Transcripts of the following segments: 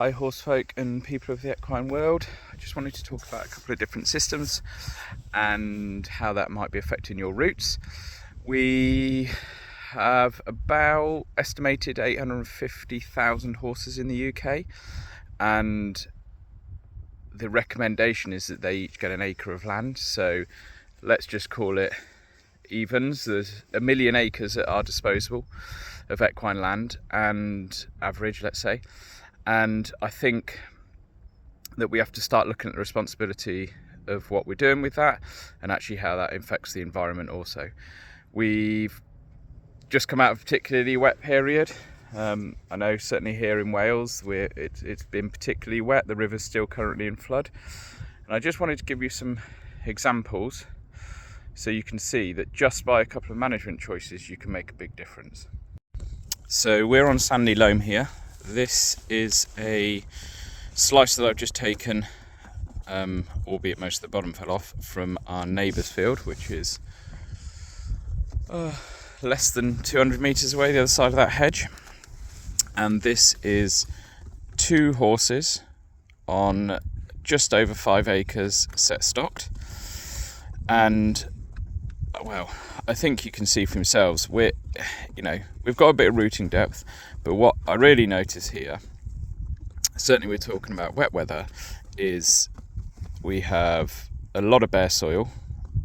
Hi horsefolk and people of the equine world. I just wanted to talk about a couple of different systems and how that might be affecting your routes. We have about estimated 850,000 horses in the UK, and the recommendation is that they each get an acre of land. So let's just call it evens. There's 1 million acres at our disposal of equine land, and average, let's say. And I think that we have to start looking at the responsibility of what we're doing with that and actually how that affects the environment also. We've just come out of a particularly wet period. I know certainly here in Wales it's been particularly wet. The river's still currently in flood. And I just wanted to give you some examples so you can see that just by a couple of management choices you can make a big difference. So we're on sandy loam here. This is a slice that I've just taken, albeit most of the bottom fell off, from our neighbour's field, which is less than 200 metres away, the other side of that hedge. And this is 2 horses on just over 5 acres set stocked. And well, I think you can see for yourselves, we've got a bit of rooting depth, but what I really notice here, certainly we're talking about wet weather, is we have a lot of bare soil,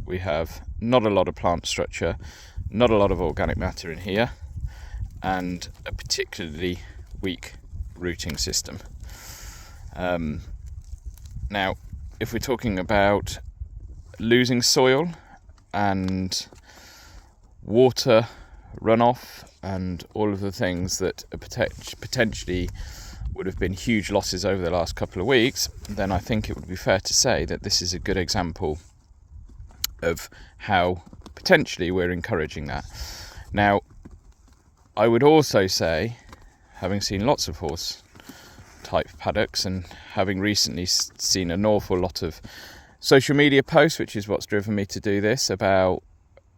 we have not a lot of plant structure, not a lot of organic matter in here, and a particularly weak rooting system. Now, if we're talking about losing soil and water runoff and all of the things that are potentially would have been huge losses over the last couple of weeks, then I think it would be fair to say that this is a good example of how potentially we're encouraging that. Now, I would also say, having seen lots of horse type paddocks and having recently seen an awful lot of social media posts, which is what's driven me to do this, about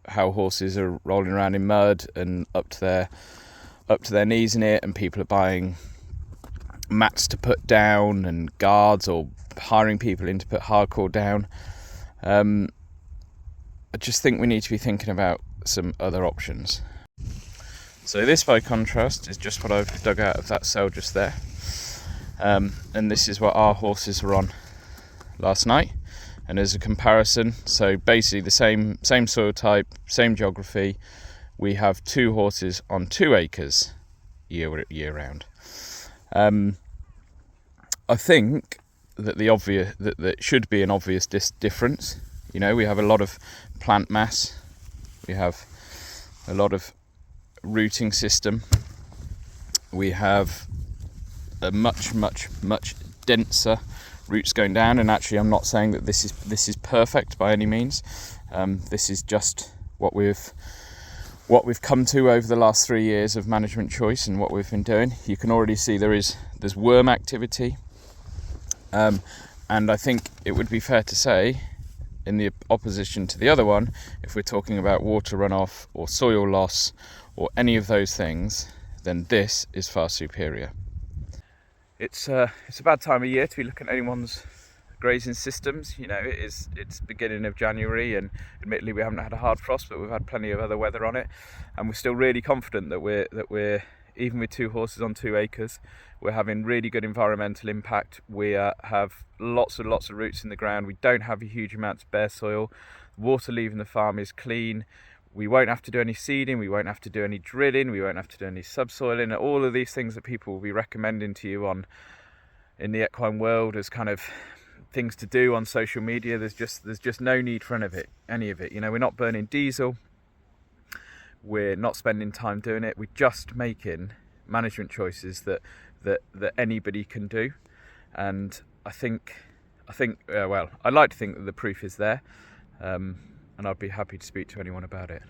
how horses are rolling around in mud and up to their knees in it, and people are buying mats to put down and guards, or hiring people in to put hardcore down. I just think we need to be thinking about some other options. So this, by contrast, is just what I've dug out of that cell just there, and this is what our horses were on last night. And as a comparison, so basically the same soil type, same geography, we have 2 horses on 2 acres year round. I think that that should be an obvious difference. You know, we have a lot of plant mass, we have a lot of rooting system, we have a much denser roots going down. And actually, I'm not saying that this is perfect by any means. This is just what we've come to over the last 3 years of management choice and what we've been doing. You can already see there's worm activity, and I think it would be fair to say, in the opposition to the other one, if we're talking about water runoff or soil loss or any of those things, then this is far superior. It's a bad time of year to be looking at anyone's grazing systems. You know, it's beginning of January, and admittedly we haven't had a hard frost, but we've had plenty of other weather on it, and we're still really confident that we're even with 2 horses on 2 acres, we're having really good environmental impact. We have lots and lots of roots in the ground. We don't have a huge amount of bare soil. Water leaving the farm is clean. We won't have to do any seeding, we won't have to do any drilling, we won't have to do any subsoiling. All of these things that people will be recommending to you in the equine world as kind of things to do on social media, there's just no need for any of it. You know, we're not burning diesel, we're not spending time doing it, we're just making management choices that anybody can do. And I think I'd like to think that the proof is there, and I'd be happy to speak to anyone about it.